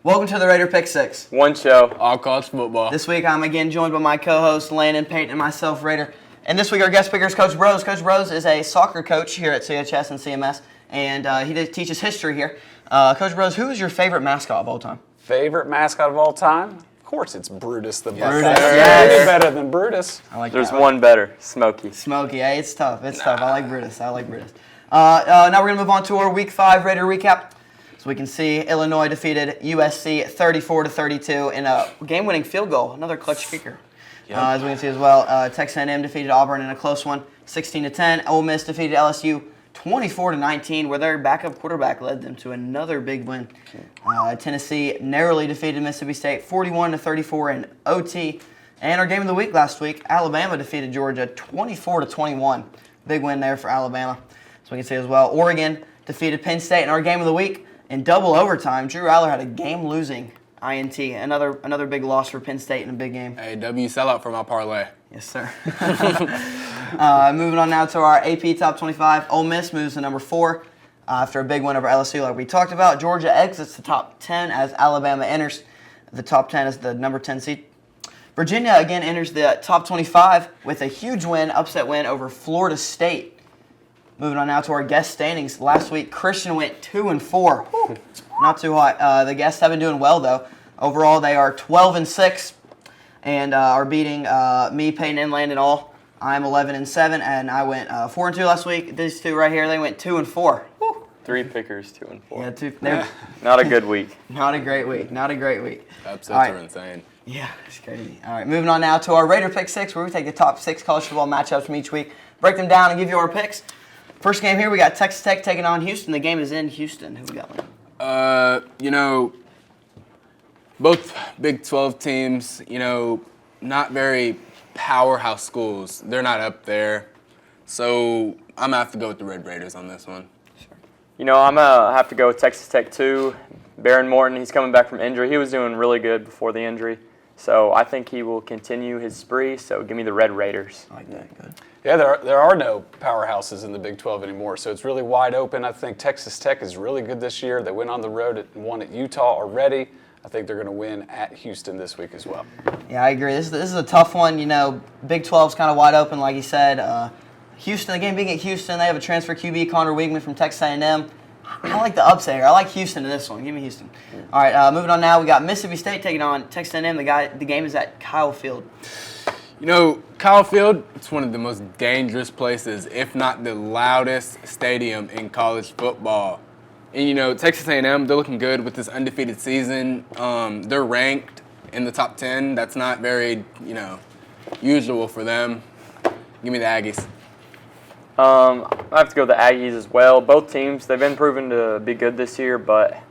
Welcome to the Rader Pick 6. One show. All college football. This week I'm again joined by my co-hosts Landon, Peyton, and myself, Rader. And this week our guest speaker is Coach Brose. Coach Brose is a soccer coach here at CHS and CMS, and he teaches history here. Coach Brose, who is your favorite mascot of all time? Favorite mascot of all time? Of course it's Brutus the Buckeye. Yes. Any better than Brutus. I like There's that. one better, Smokey. Smokey, hey, it's tough. It's tough. I like Brutus. Now we're going to move on to our Week 5 Raider recap. So we can see Illinois defeated USC 34-32 in a game-winning field goal. Another clutch kicker. Yep. As we can see as well, Texas A&M defeated Auburn in a close one, 16-10. Ole Miss defeated LSU 24-19, where their backup quarterback led them to another big win. Tennessee narrowly defeated Mississippi State 41-34 in OT. And our game of the week last week, Alabama defeated Georgia 24-21. Big win there for Alabama. So we can see as well, Oregon defeated Penn State in our game of the week in double overtime. Drew Aller had a game-losing INT. Another big loss for Penn State in a big game. Hey, W sellout for my parlay. Yes, sir. Moving on now to our AP Top 25. Ole Miss moves to number 4 after a big win over LSU like we talked about. Georgia exits the top 10 as Alabama enters the top 10 as the number 10 seed. Virginia again enters the top 25 with a huge win, upset win over Florida State. Moving on now to our guest standings. Last week, Christian went 2-4. Whew. Not too hot. The guests have been doing well, though. Overall, they are 12-6 and are beating me, Peyton, and Landon all. I'm 11-7, and I went 4-2 last week. These two right here, they went 2-4. Whew. 3 pickers, 2 and 4. Yeah, Not a good week. Not a great week. Upsets All right. are insane. Yeah, it's crazy. All right, moving on now to our Raider Pick 6, where we take the top 6 college football matchups from each week, break them down, and give you our picks. First game here, we got Texas Tech taking on Houston. The game is in Houston. Who we got? Both Big 12 teams, not very powerhouse schools. They're not up there. So I'm going to have to go with the Red Raiders on this one. I'm going to have to go with Texas Tech 2. Baron Morton, he's coming back from injury. He was doing really good before the injury. So I think he will continue his spree. So give me the Red Raiders. I like that. Good. Yeah, there are no powerhouses in the Big 12 anymore, so it's really wide open. I think Texas Tech is really good this year. They went on the road and won at Utah already. I think they're going to win at Houston this week as well. Yeah, I agree. This is a tough one. Big 12's kind of wide open, like you said. Houston, the game being at Houston, they have a transfer QB, Connor Weigman from Texas A&M. I like the upset here. I like Houston in this one. Give me Houston. All right, moving on now. We got Mississippi State taking on Texas A&M. The game is at Kyle Field. Kyle Field, it's one of the most dangerous places, if not the loudest stadium in college football. And, Texas A&M, they're looking good with this undefeated season. They're ranked in the top 10. That's not very, usual for them. Give me the Aggies. I have to go with the Aggies as well. Both teams, they've been proven to be good this year, but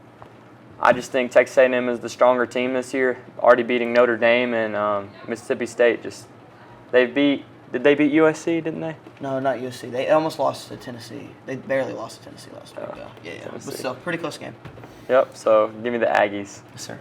I just think Texas A&M is the stronger team this year, already beating Notre Dame and Mississippi State. Did they beat USC, didn't they? No, not USC. They almost lost to Tennessee. They barely lost to Tennessee last week. Yeah. But still, pretty close game. Yep, so give me the Aggies. Yes, sir.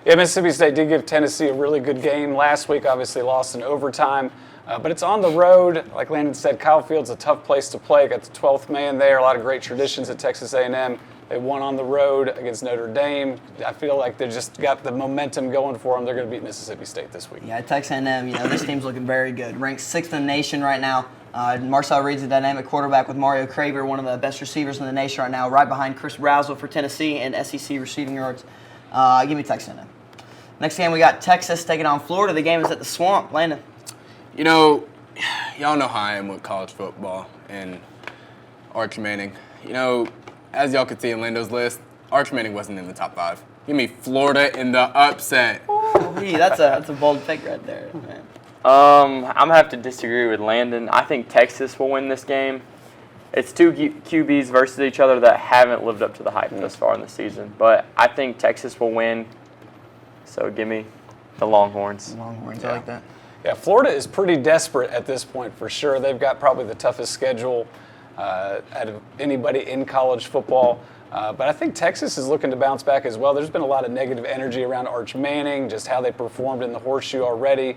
Yeah, Mississippi State did give Tennessee a really good game last week. Obviously lost in overtime, but it's on the road. Like Landon said, Kyle Field's a tough place to play. Got the 12th man there. A lot of great traditions at Texas A&M. They won on the road against Notre Dame. I feel like they just got the momentum going for them. They're going to beat Mississippi State this week. Yeah, Texas A&M, this team's looking very good. Ranked 6th in the nation right now. Marcel Reed's a dynamic quarterback with Mario Craver, one of the best receivers in the nation right now, right behind Chris Brazzell for Tennessee and SEC receiving yards. Give me Texas A&M. Next game, we got Texas taking on Florida. The game is at the Swamp. Landon. Y'all know how I am with college football and Arch Manning. As y'all could see in Lando's list, Arch Manning wasn't in the top 5. Give me Florida in the upset. That's a bold pick right there, man. I'm going to have to disagree with Landon. I think Texas will win this game. It's two QBs versus each other that haven't lived up to the hype thus far in the season. But I think Texas will win. So give me the Longhorns. Longhorns, I like that. Yeah, Florida is pretty desperate at this point for sure. They've got probably the toughest schedule out of anybody in college football. But I think Texas is looking to bounce back as well. There's been a lot of negative energy around Arch Manning, just how they performed in the horseshoe already.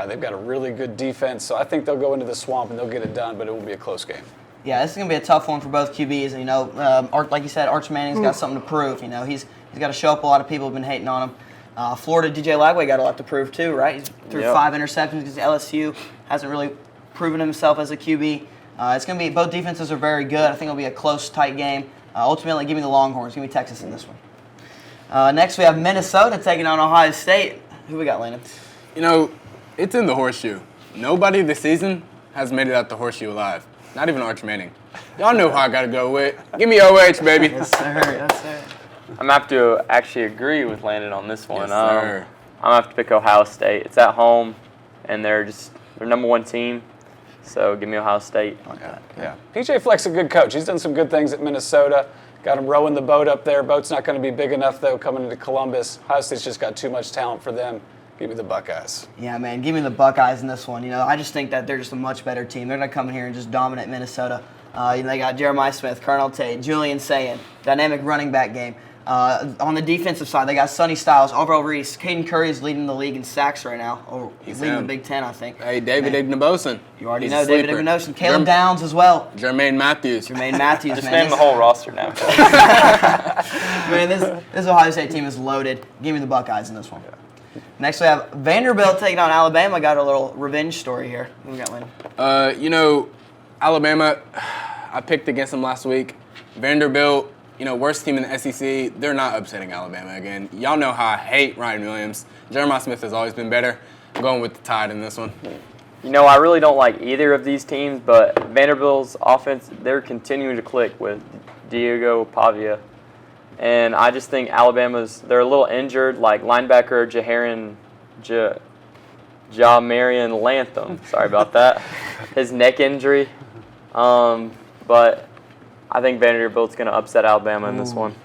They've got a really good defense. So I think they'll go into the Swamp and they'll get it done, but it will be a close game. Yeah, this is going to be a tough one for both QBs. And, like you said, Arch Manning's got something to prove. He's got to show up. A lot of people have been hating on him. Florida, DJ Lagway got a lot to prove too, right? He's threw 5 interceptions because LSU hasn't really proven himself as a QB. It's going to be, both defenses are very good. I think it'll be a close, tight game. Ultimately, give me the Longhorns. Give me Texas in this one. Next, we have Minnesota taking on Ohio State. Who we got, Landon? It's in the horseshoe. Nobody this season has made it out the horseshoe alive. Not even Arch Manning. Y'all know who I got to go with. Give me OH, baby. Yes, sir. Yes, sir. I'm going to have to actually agree with Landon on this one. Yes, sir. I'm going to have to pick Ohio State. It's at home, and they're number 1 team. So give me Ohio State. Yeah. PJ Fleck's a good coach. He's done some good things at Minnesota. Got him rowing the boat up there. Boat's not going to be big enough, though, coming into Columbus. Ohio State's just got too much talent for them. Give me the Buckeyes. Yeah, man, give me the Buckeyes in this one. I just think that they're just a much better team. They're going to come in here and just dominate Minnesota. They got Jeremiah Smith, Colonel Tate, Julian Sayin, dynamic running back game. On the defensive side, they got Sonny Styles, Alvaro Reese. Caden Curry is leading the league in sacks right now. He's leading the Big Ten, I think. Hey, David Ignabosin. You already know David Ignabosin. Caleb Downs as well. Jermaine Matthews. Just man. name the whole roster now. Man, this Ohio State team is loaded. Give me the Buckeyes in this one. Next, we have Vanderbilt taking on Alabama. Got a little revenge story here. What we got, Landon? Alabama, I picked against them last week. Vanderbilt, worst team in the SEC. They're not upsetting Alabama again. Y'all know how I hate Ryan Williams. Jeremiah Smith has always been better. I'm going with the Tide in this one. I really don't like either of these teams, but Vanderbilt's offense, they're continuing to click with Diego Pavia. And I just think they're a little injured, like linebacker Marion Lantham. Sorry about that. His neck injury. But I think Vanderbilt's going to upset Alabama in this one.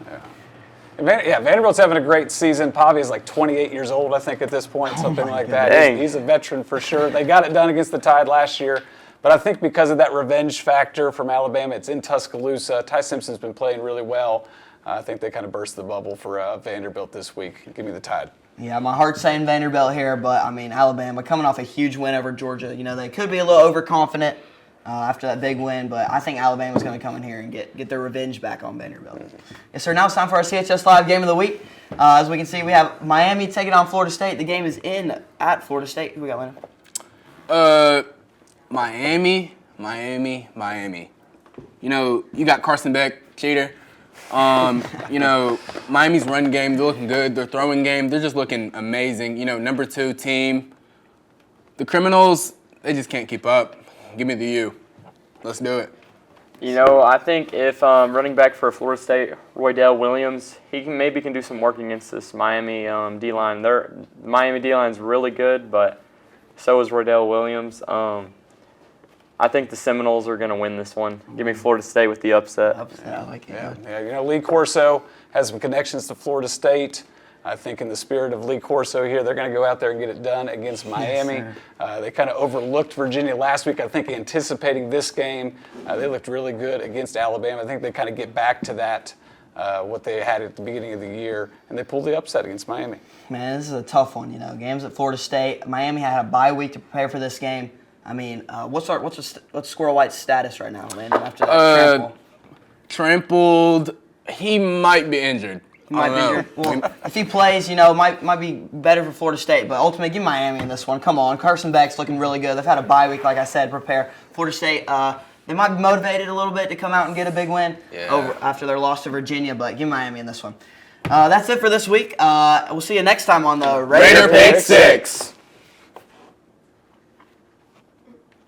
Yeah, Vanderbilt's having a great season. Pavia's like 28 years old, I think, at this point, something like that. He's a veteran for sure. They got it done against the Tide last year. But I think because of that revenge factor from Alabama, it's in Tuscaloosa. Ty Simpson's been playing really well. I think they kind of burst the bubble for Vanderbilt this week. Give me the Tide. Yeah, my heart's saying Vanderbilt here, but, Alabama coming off a huge win over Georgia. They could be a little overconfident after that big win, but I think Alabama's going to come in here and get their revenge back on Vanderbilt. Yes, sir. Now it's time for our CHS Live Game of the Week. As we can see, we have Miami taking on Florida State. The game is at Florida State. Who we got, Landon? Miami. You got Carson Beck, cheater. Miami's run game, they're looking good. Their throwing game, they're just looking amazing. Number 2 team. The Criminals, they just can't keep up. Give me the U. Let's do it. I think if running back for Florida State, Roydell Williams, he can do some work against this Miami D-line. The Miami D-line is really good, but so is Roydell Williams. I think the Seminoles are going to win this one. Give me Florida State with the upset. I like it. Yeah. Lee Corso has some connections to Florida State. I think in the spirit of Lee Corso here, they're going to go out there and get it done against Miami. They kind of overlooked Virginia last week. I think anticipating this game, they looked really good against Alabama. I think they kind of get back to that, what they had at the beginning of the year, and they pulled the upset against Miami. Man, this is a tough one. Games at Florida State. Miami had a bye week to prepare for this game. What's Squirrel White's status right now, Landon, after that trampled? He might be injured. Well, if he plays, might be better for Florida State. But ultimately, give Miami in this one. Come on, Carson Beck's looking really good. They've had a bye week, like I said, prepare. Florida State, they might be motivated a little bit to come out and get a big win after their loss to Virginia. But give Miami in this one. That's it for this week. We'll see you next time on the Rader Pick 6.